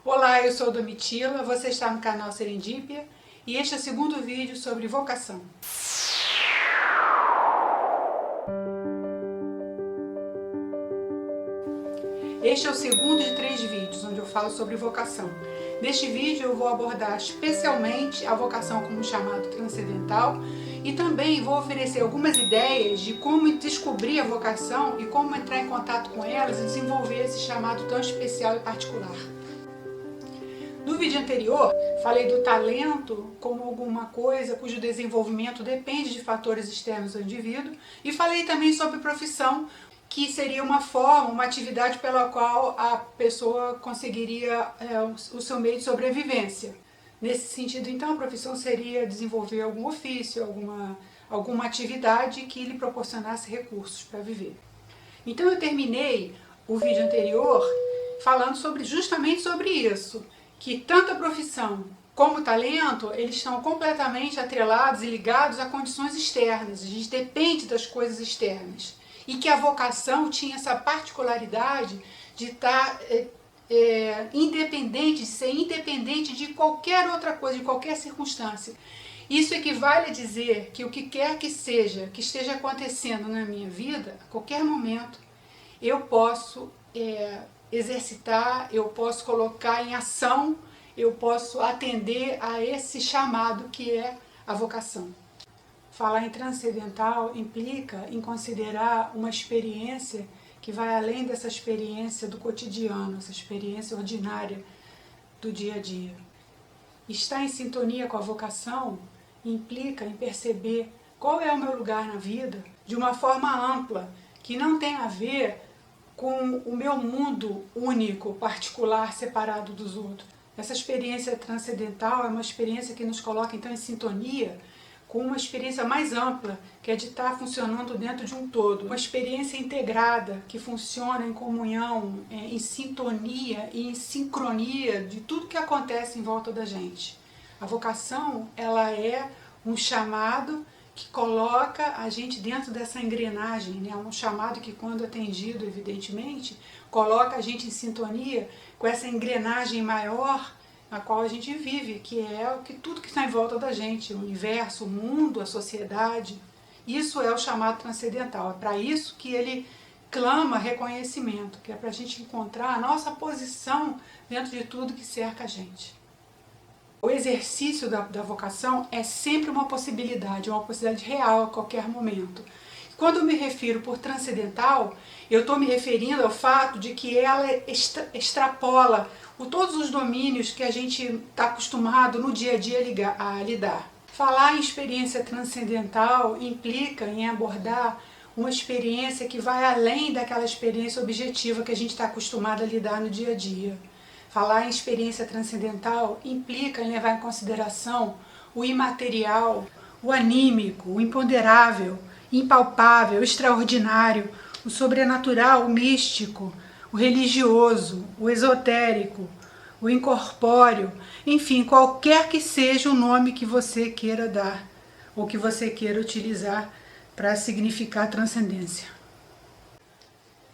Olá, eu sou Domitila, você está no canal Serendípia e este é o segundo vídeo sobre vocação. Este é o segundo de 3 vídeos onde eu falo sobre vocação. Neste vídeo eu vou abordar especialmente a vocação como um chamado transcendental e também vou oferecer algumas ideias de como descobrir a vocação e como entrar em contato com elas e desenvolver esse chamado tão especial e particular. No vídeo anterior, falei do talento como alguma coisa cujo desenvolvimento depende de fatores externos ao indivíduo e falei também sobre profissão, que seria uma forma, uma atividade pela qual a pessoa conseguiria o seu meio de sobrevivência. Nesse sentido, então, a profissão seria desenvolver algum ofício, alguma atividade que lhe proporcionasse recursos para viver. Então eu terminei o vídeo anterior falando justamente sobre isso, que tanto a profissão como o talento, eles estão completamente atrelados e ligados a condições externas. A gente depende das coisas externas. E que a vocação tinha essa particularidade de estar independente, de ser independente de qualquer outra coisa, de qualquer circunstância. Isso equivale a dizer que o que quer que seja, que esteja acontecendo na minha vida, a qualquer momento, eu posso exercitar, eu posso colocar em ação, eu posso atender a esse chamado que é a vocação. Falar em transcendental implica em considerar uma experiência que vai além dessa experiência do cotidiano, essa experiência ordinária do dia a dia. Estar em sintonia com a vocação implica em perceber qual é o meu lugar na vida de uma forma ampla, que não tem a ver com o meu mundo único, particular, separado dos outros. Essa experiência transcendental é uma experiência que nos coloca então em sintonia com uma experiência mais ampla, que é de estar funcionando dentro de um todo. Uma experiência integrada, que funciona em comunhão, em sintonia e em sincronia de tudo que acontece em volta da gente. A vocação, ela é um chamado que coloca a gente dentro dessa engrenagem, né? Um chamado que, quando atendido, evidentemente, coloca a gente em sintonia com essa engrenagem maior na qual a gente vive, que é tudo que está em volta da gente, o universo, o mundo, a sociedade. Isso é o chamado transcendental. É para isso que ele clama reconhecimento, que é para a gente encontrar a nossa posição dentro de tudo que cerca a gente. O exercício da vocação é sempre uma possibilidade real a qualquer momento. Quando eu me refiro por transcendental, eu estou me referindo ao fato de que ela extrapola todos os domínios que a gente está acostumado no dia a dia a lidar. Falar em experiência transcendental implica em abordar uma experiência que vai além daquela experiência objetiva que a gente está acostumado a lidar no dia a dia. Falar em experiência transcendental implica em levar em consideração o imaterial, o anímico, o imponderável, impalpável, o extraordinário, o sobrenatural, o místico, o religioso, o esotérico, o incorpóreo, enfim, qualquer que seja o nome que você queira dar ou que você queira utilizar para significar transcendência.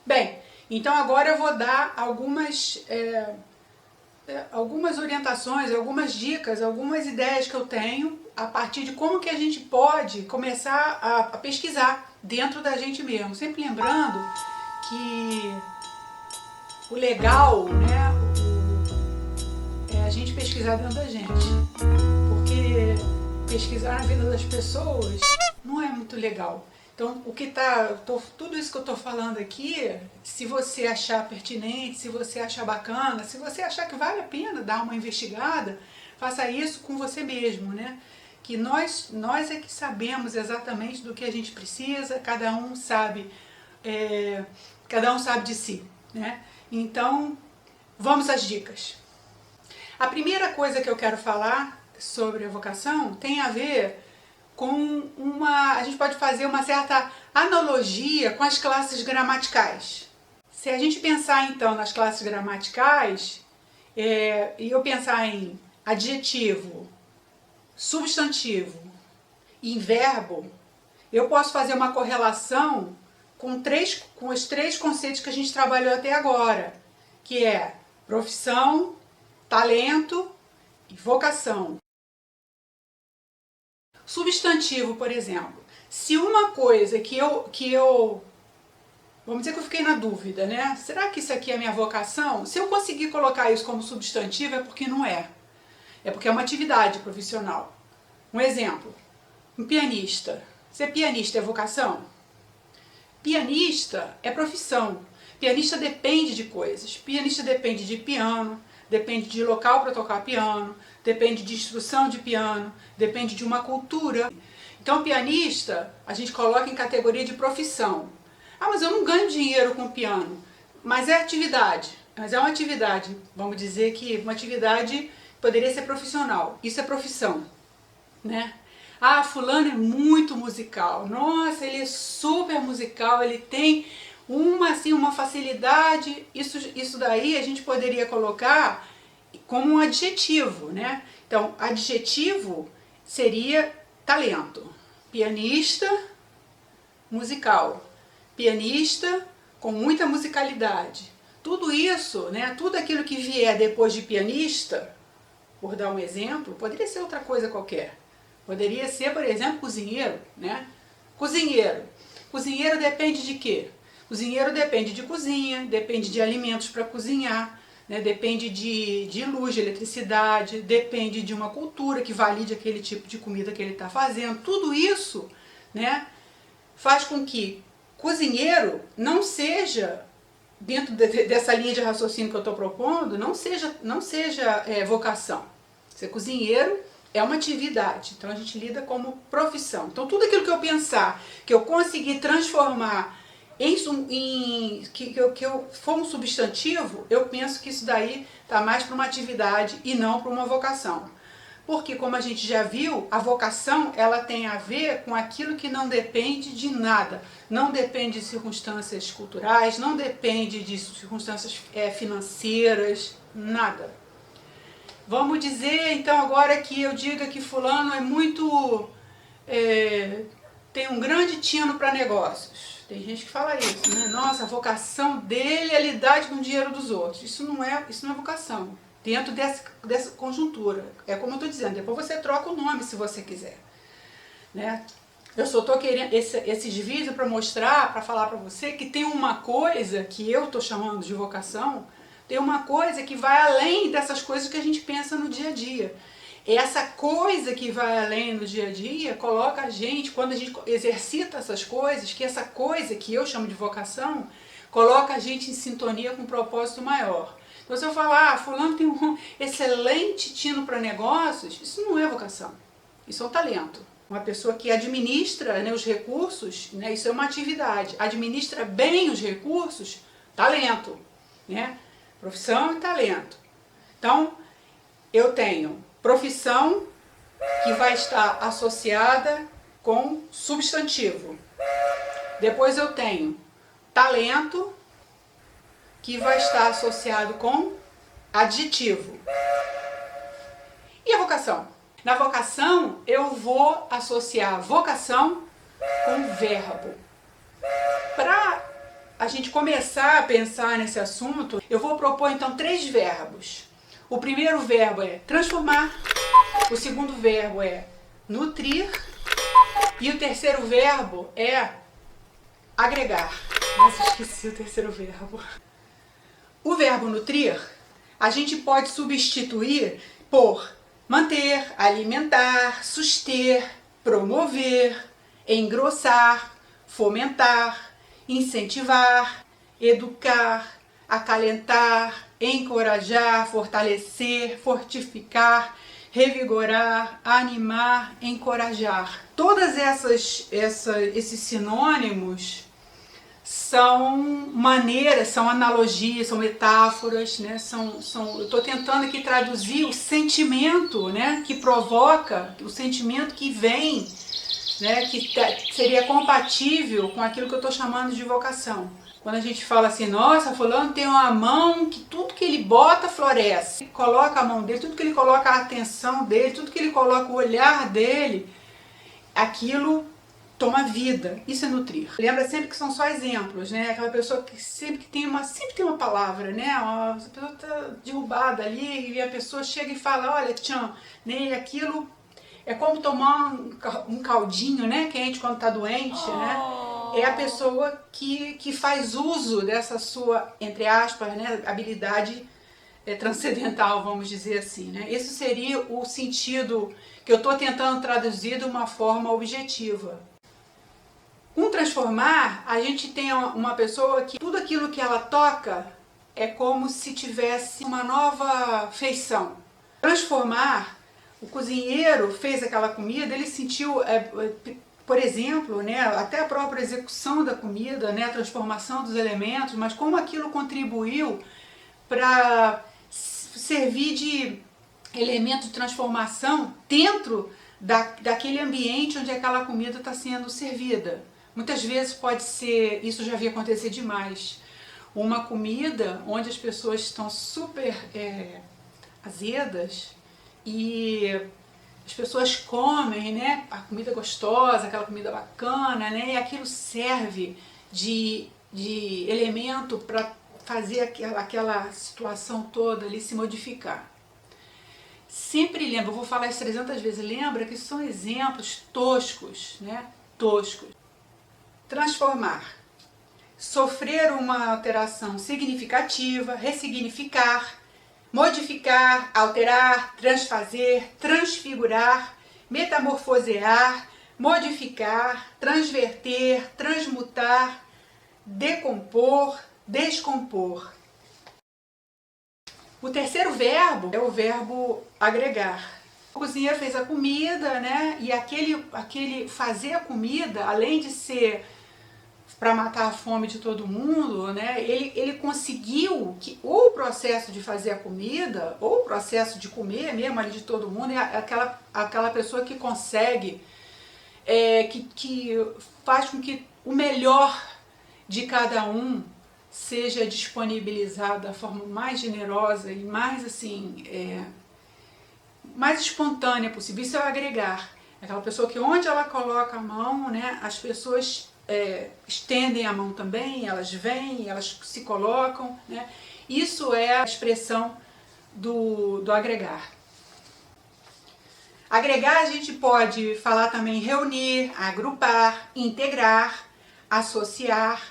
Bem, então agora eu vou dar algumas orientações, algumas dicas, algumas ideias que eu tenho a partir de como que a gente pode começar a pesquisar dentro da gente mesmo. Sempre lembrando que o legal, né, é a gente pesquisar dentro da gente. Porque pesquisar na vida das pessoas não é muito legal. Então, tudo isso que eu estou falando aqui, se você achar pertinente, se você achar bacana, se você achar que vale a pena dar uma investigada, faça isso com você mesmo, né? Que nós é que sabemos exatamente do que a gente precisa, cada um sabe de si, né? Então, vamos às dicas. A primeira coisa que eu quero falar sobre a vocação tem a ver com a gente pode fazer uma certa analogia com as classes gramaticais. Se a gente pensar então nas classes gramaticais, e eu pensar em adjetivo, substantivo e verbo, eu posso fazer uma correlação com os três conceitos que a gente trabalhou até agora, que é profissão, talento e vocação. Substantivo, por exemplo. Se uma coisa que eu vamos dizer que eu fiquei na dúvida, né? Será que isso aqui é minha vocação? Se eu conseguir colocar isso como substantivo é porque não é. É porque é uma atividade profissional. Um exemplo, um pianista. Ser pianista é vocação? Pianista é profissão. Pianista depende de coisas. Pianista depende de piano, depende de local para tocar piano, depende de instrução de piano, depende de uma cultura. Então, pianista, a gente coloca em categoria de profissão. Ah, mas eu não ganho dinheiro com piano. Mas é atividade. Mas é uma atividade. Vamos dizer que uma atividade poderia ser profissional. Isso é profissão, né? Ah, fulano é muito musical. Nossa, ele é super musical, ele tem uma facilidade. Isso daí a gente poderia colocar como um adjetivo, né? Então, adjetivo seria talento. Pianista musical. Pianista com muita musicalidade. Tudo isso, né? Tudo aquilo que vier depois de pianista, por dar um exemplo, poderia ser outra coisa qualquer. Poderia ser, por exemplo, cozinheiro, né? Cozinheiro. Cozinheiro depende de quê? Cozinheiro depende de cozinha, depende de alimentos para cozinhar, né? Depende de luz, de eletricidade, depende de uma cultura que valide aquele tipo de comida que ele está fazendo. Tudo isso, né, faz com que cozinheiro não seja, dentro dessa linha de raciocínio que eu estou propondo, não seja vocação. Ser cozinheiro é uma atividade, então a gente lida como profissão. Então tudo aquilo que eu pensar, que eu conseguir transformar que eu for um substantivo, eu penso que isso daí está mais para uma atividade e não para uma vocação. Porque, como a gente já viu, a vocação ela tem a ver com aquilo que não depende de nada. Não depende de circunstâncias culturais, não depende de circunstâncias financeiras, nada. Vamos dizer, então, agora que eu diga que fulano é muito... tem um grande tino para negócios. Tem gente que fala isso, né? Nossa, a vocação dele é lidar com o dinheiro dos outros. Isso não é vocação. Dentro dessa conjuntura. É como eu estou dizendo, depois você troca o nome se você quiser. Né? Eu só estou querendo esses vídeos para mostrar, para falar para você que tem uma coisa que eu estou chamando de vocação, tem uma coisa que vai além dessas coisas que a gente pensa no dia a dia. Essa coisa que vai além no dia a dia coloca a gente, quando a gente exercita essas coisas, que essa coisa que eu chamo de vocação, coloca a gente em sintonia com um propósito maior. Então, se eu falar, fulano tem um excelente tino para negócios, isso não é vocação, isso é um talento. Uma pessoa que administra, né, os recursos, né, isso é uma atividade. Administra bem os recursos, talento. Né? Profissão e talento. Então, eu tenho profissão que vai estar associada com substantivo. Depois eu tenho talento que vai estar associado com adjetivo. E a vocação? Na vocação, eu vou associar vocação com verbo. Para a gente começar a pensar nesse assunto, eu vou propor então 3 verbos. O primeiro verbo é transformar, o segundo verbo é nutrir e o terceiro verbo é agregar. Nossa, esqueci o terceiro verbo. O verbo nutrir, a gente pode substituir por manter, alimentar, suster, promover, engrossar, fomentar, incentivar, educar, acalentar, encorajar, fortalecer, fortificar, revigorar, animar, encorajar. Todas esses sinônimos são maneiras, são analogias, são metáforas, né? Eu estou tentando aqui traduzir o sentimento, né, que provoca, o sentimento que vem, né, que seria compatível com aquilo que eu estou chamando de vocação. Quando a gente fala assim, nossa, fulano tem uma mão que tudo que ele bota floresce. Ele coloca a mão dele, tudo que ele coloca a atenção dele, tudo que ele coloca o olhar dele, aquilo toma vida. Isso é nutrir. Lembra sempre que são só exemplos, né? Aquela pessoa que sempre tem uma palavra, né? A pessoa tá derrubada ali e a pessoa chega e fala, olha, tchan, né? E aquilo é como tomar um caldinho, né? Quente quando tá doente, né? É a pessoa que faz uso dessa sua, entre aspas, né, habilidade transcendental, vamos dizer assim, né? Esse seria o sentido que eu estou tentando traduzir de uma forma objetiva. Com transformar, a gente tem uma pessoa que tudo aquilo que ela toca é como se tivesse uma nova feição. Transformar, o cozinheiro fez aquela comida, ele sentiu, por exemplo, né, até a própria execução da comida, né, a transformação dos elementos, mas como aquilo contribuiu para servir de elemento de transformação dentro daquele ambiente onde aquela comida está sendo servida. Muitas vezes pode ser, isso já vi acontecer demais, uma comida onde as pessoas estão super azedas e as pessoas comem, né, a comida gostosa, aquela comida bacana, né, e aquilo serve de elemento para fazer aquela situação toda ali se modificar. Sempre lembra, eu vou falar isso 300 vezes, lembra que são exemplos toscos, né, toscos. Transformar, sofrer uma alteração significativa, ressignificar, modificar, alterar, transfazer, transfigurar, metamorfosear, modificar, transverter, transmutar, decompor, descompor. O terceiro verbo é o verbo agregar. O cozinheiro fez a comida, né? E aquele fazer a comida, além de ser para matar a fome de todo mundo, né? Ele conseguiu que ou o processo de fazer a comida, ou o processo de comer mesmo ali de todo mundo, é aquela pessoa que consegue, que faz com que o melhor de cada um seja disponibilizado da forma mais generosa e mais assim, mais espontânea possível. Isso é o agregar. Aquela pessoa que onde ela coloca a mão, né, as pessoas estendem a mão também, elas vêm, elas se colocam, né? Isso é a expressão do agregar. Agregar a gente pode falar também reunir, agrupar, integrar, associar,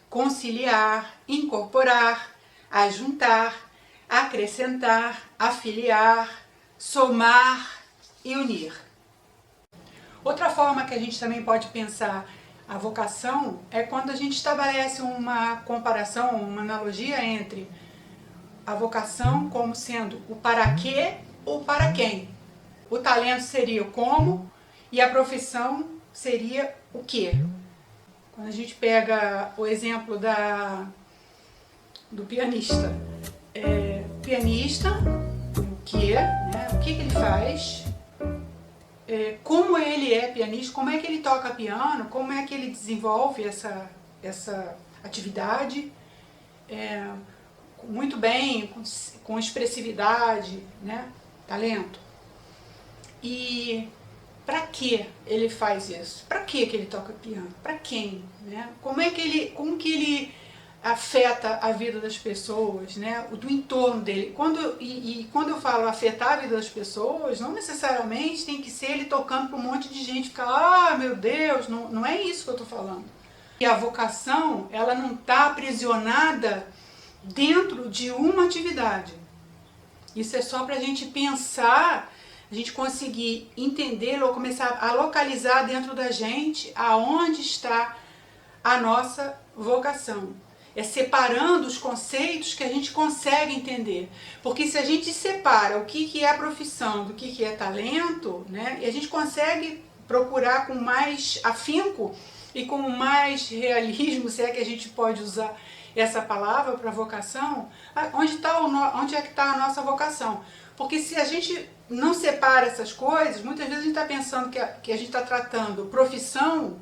conciliar, incorporar, ajuntar, acrescentar, afiliar, somar e unir. Outra forma que a gente também pode pensar a vocação é quando a gente estabelece uma comparação, uma analogia entre a vocação como sendo o para quê ou para quem. O talento seria o como e a profissão seria o quê. Quando a gente pega o exemplo do pianista, pianista, o que, né? O que ele faz, como ele é pianista, como é que ele toca piano, como é que ele desenvolve essa atividade, muito bem, com expressividade, né? Talento. E para que ele faz isso? Para que ele toca piano? Para quem? Né? Como que ele afeta a vida das pessoas, né? Do entorno dele. Quando eu falo afetar a vida das pessoas, não necessariamente tem que ser ele tocando para um monte de gente ficar, ah, meu Deus, não é isso que eu estou falando. E a vocação, ela não está aprisionada dentro de uma atividade. Isso é só para a gente pensar, a gente conseguir entender ou começar a localizar dentro da gente aonde está a nossa vocação. É separando os conceitos que a gente consegue entender. Porque se a gente separa o que é a profissão do que é talento, né, e a gente consegue procurar com mais afinco e com mais realismo, se é que a gente pode usar essa palavra para vocação, onde é que está a nossa vocação? Porque se a gente não separa essas coisas, muitas vezes a gente está pensando que a gente está tratando profissão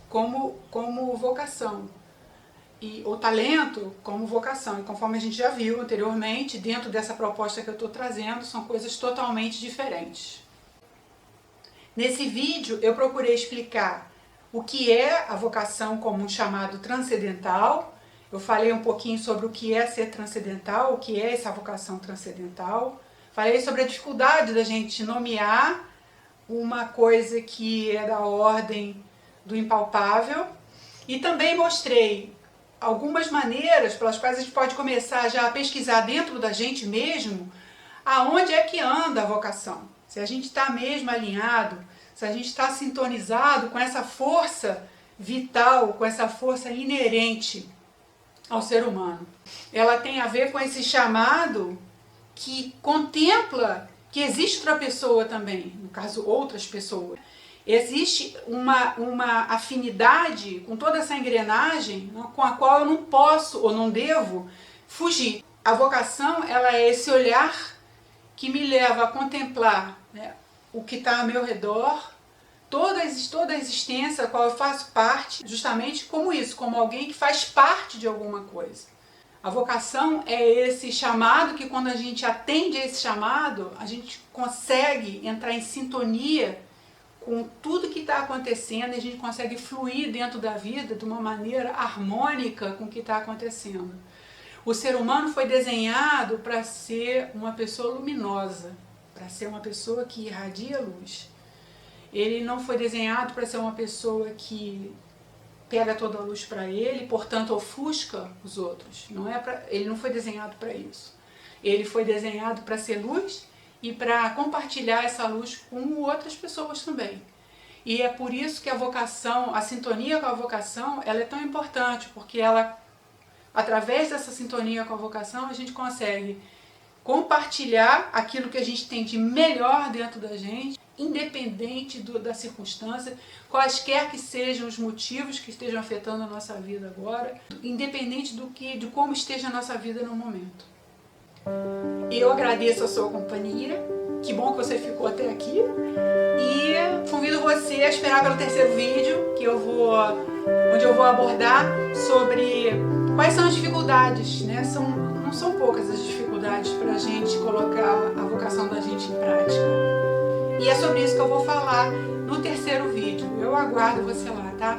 como vocação. E o talento como vocação. E conforme a gente já viu anteriormente, dentro dessa proposta que eu estou trazendo, são coisas totalmente diferentes. Nesse vídeo eu procurei explicar o que é a vocação como um chamado transcendental. Eu falei um pouquinho sobre o que é ser transcendental, o que é essa vocação transcendental. Falei sobre a dificuldade da gente nomear uma coisa que é da ordem do impalpável. E também mostrei algumas maneiras pelas quais a gente pode começar já a pesquisar dentro da gente mesmo aonde é que anda a vocação. Se a gente está mesmo alinhado, se a gente está sintonizado com essa força vital, com essa força inerente ao ser humano. Ela tem a ver com esse chamado que contempla que existe outra pessoa também, no caso outras pessoas. Existe uma afinidade com toda essa engrenagem com a qual eu não posso ou não devo fugir. A vocação, ela é esse olhar que me leva a contemplar, né, o que está ao meu redor, toda a existência a qual eu faço parte, justamente como isso, como alguém que faz parte de alguma coisa. A vocação é esse chamado que, quando a gente atende a esse chamado, a gente consegue entrar em sintonia com tudo que está acontecendo e a gente consegue fluir dentro da vida de uma maneira harmônica com o que está acontecendo. O ser humano foi desenhado para ser uma pessoa luminosa, para ser uma pessoa que irradia luz. Ele não foi desenhado para ser uma pessoa que pega toda a luz para ele, portanto ofusca os outros. Ele não foi desenhado para isso. Ele foi desenhado para ser luz e para compartilhar essa luz com outras pessoas também. E é por isso que a vocação, a sintonia com a vocação, ela é tão importante, porque ela, através dessa sintonia com a vocação, a gente consegue compartilhar aquilo que a gente tem de melhor dentro da gente, independente da circunstância, quaisquer que sejam os motivos que estejam afetando a nossa vida agora, independente de como esteja a nossa vida no momento. Eu agradeço a sua companhia, que bom que você ficou até aqui, e convido você a esperar pelo terceiro vídeo, onde eu vou abordar sobre quais são as dificuldades, né? Não são poucas as dificuldades para a gente colocar a vocação da gente em prática. E é sobre isso que eu vou falar no terceiro vídeo. Eu aguardo você lá, tá?